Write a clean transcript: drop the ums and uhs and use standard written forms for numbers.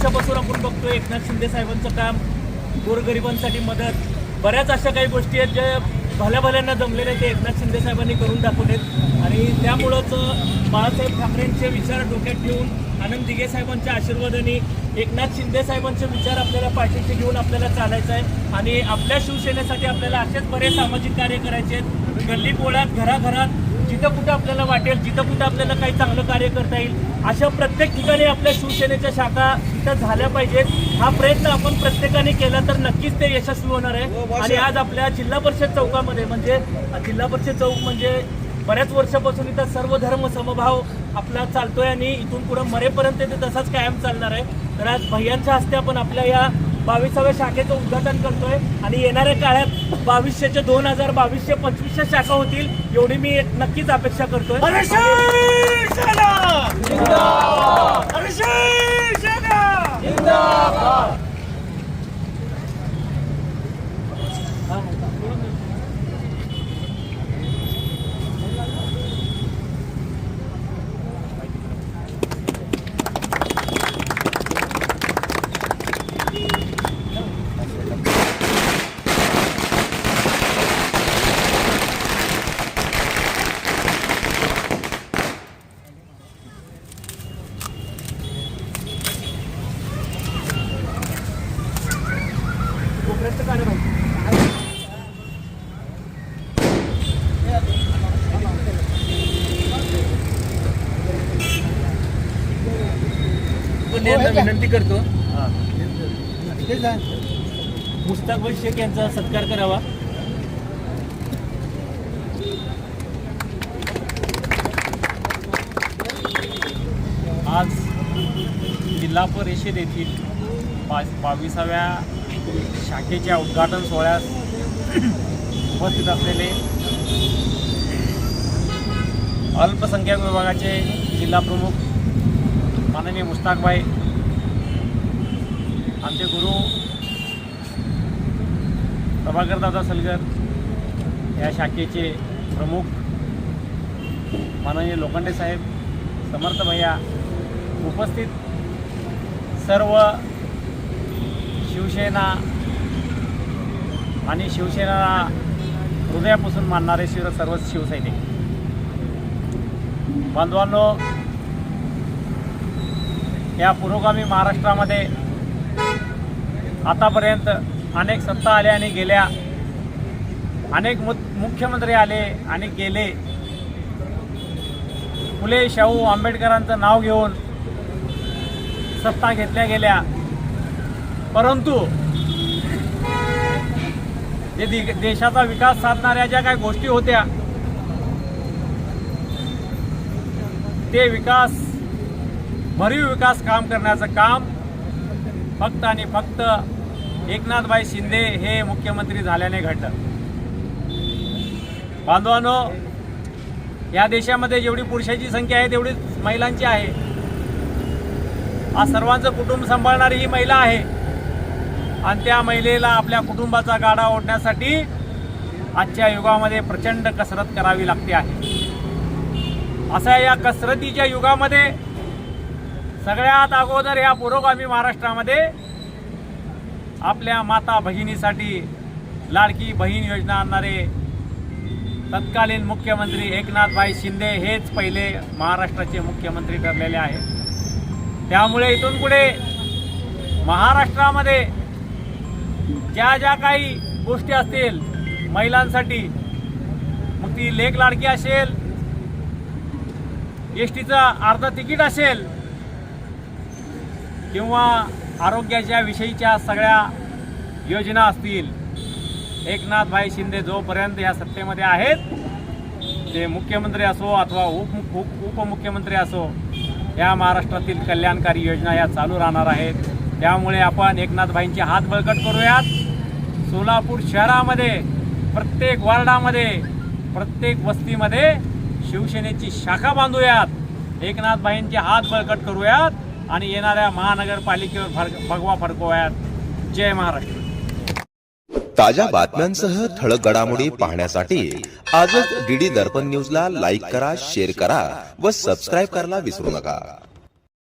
वर्षापासून आपण बघतोय एकनाथ शिंदे साहेबांचं काम, गोरगरिबांसाठी मदत, बऱ्याच अशा काही गोष्टी आहेत ज्या भल्याभल्यांना जमलेल्या ते एकनाथ शिंदे साहेबांनी करून दाखवलेत आणि त्यामुळंच बाळासाहेब ठाकरेंचे विचार डोक्यात ठेवून आनंद दिघे साहेबांच्या आशीर्वादाने एकनाथ शिंदे साहेबांचे विचार आपल्याला पाठीशी घेऊन आपल्याला चालायचं आहे आणि आपल्या शिवसेनेसाठी आपल्याला असेच बरेच सामाजिक कार्य करायचे आहेत. गल्ली बोळात, घराघरात, जिथं कुठं आपल्याला वाटेल, जिथं कुठं आपल्याला काही चांगलं कार्य करता येईल, अशा प्रत्येक ठिकाणी आपल्या शिवसेनेच्या शाखा तिथं झाल्या पाहिजेत. हा प्रयत्न आपण प्रत्येकाने केला तर नक्कीच ते यशस्वी होणार आहे. आणि आज आपल्या जिल्हा परिषद चौकामध्ये म्हणजे जिल्हा परिषद चौक म्हणजे बऱ्याच वर्षापासून इथं सर्व धर्म समभाव आपला चालतोय आणि इथून पुढे मरेपर्यंत ते तसाच कायम चालणार आहे. तर आज भैयांच्या हस्ते आपण आपल्या या 22व्या शाखेचं उद्घाटन करतोय आणि येणाऱ्या काळात 2200च्या 2022 2500 शाखा होतील एवढी मी नक्कीच अपेक्षा करतोय. विनंती करतो मुस्ताक शेख यांचा सत्कार करावा. आज जिल्हा परिषद येथील 22व्या शाखेच्या उद्घाटन सोहळ्यास उपस्थित असलेले अल्पसंख्याक विभागाचे जिल्हा प्रमुख माननीय मुस्ताकभाई, आमचे गुरु प्रभाकरदादा सलगर, या शाखेचे प्रमुख माननीय लोखंडे साहेब, समर्थ भैया, उपस्थित सर्व शिवसेना आणि शिवसेना हृदयापासून मानणारे सर्व शिवसैनिक बांधवांनो, या पुरोगामी महाराष्ट्रामध्ये आतापर्यंत अनेक सत्ता आल्या आणि गेल्या, अनेक मुख्यमंत्री आले आणि गेले, फुले शाहू आंबेडकरांचं नाव घेऊन सत्ता घेतल्या गेल्या, परंतु जे देशाचा विकास साधणाऱ्या ज्या काही गोष्टी होत्या ते भरीव विकास काम करण्याचं काम फक्त आणि फक्त एकनाथभाई शिंदे हे मुख्यमंत्री झाल्याने घडलं. बांधवांनो, या देशामध्ये जेवढी पुरुषाची संख्या आहे तेवढीच महिलांची आहे. आज सर्वांचं कुटुंब सांभाळणारी ही महिला आहे आणि त्या महिलेला आपल्या कुटुंबाचा गाडा ओढण्यासाठी आजच्या युगामध्ये प्रचंड कसरत करावी लागते आहे. अशा या कसरतीच्या युगामध्ये सगळ्यात अगोदर या पुरोगामी महाराष्ट्रामध्ये आपल्या माता भगिनीसाठी लाडकी बहीण योजना आणणारे तत्कालीन मुख्यमंत्री एकनाथभाई शिंदे हेच पहिले महाराष्ट्राचे मुख्यमंत्री ठरलेले आहेत. त्यामुळे इथून पुढे महाराष्ट्रामध्ये ज्या ज्या काही गोष्टी असतील महिलांसाठी, मग ती लेक लाडकी असेल, एसटीचं अर्ध तिकीट असेल किंवा आरोग्याच्या विषयीच्या सगळ्या योजना असतील, एकनाथभाई शिंदे जोपर्यंत या सत्तेमध्ये आहेत, ते मुख्यमंत्री असो अथवा उपमुख्यमंत्री असो, या महाराष्ट्रातील कल्याणकारी योजना या चालू राहणार आहेत. त्यामुळे आपण एकनाथभाईंचे हात बळकट करूयात. सोलापूर शहरामध्ये प्रत्येक वार्डामध्ये, प्रत्येक वस्तीमध्ये शिवसेनेची शाखा बांधूयात, एकनाथभाईंचे हात बळकट करूयात आणि येणाऱ्या महानगरपालिकेवर भगवा फडकवूयात. जय महाराष्ट्र. ताज्या बातम्यांसह ठळक घडामोडी पाहण्यासाठी आजच डीडी दर्पण न्यूजला लाईक करा, शेअर करा व सबस्क्राईब करायला विसरू नका.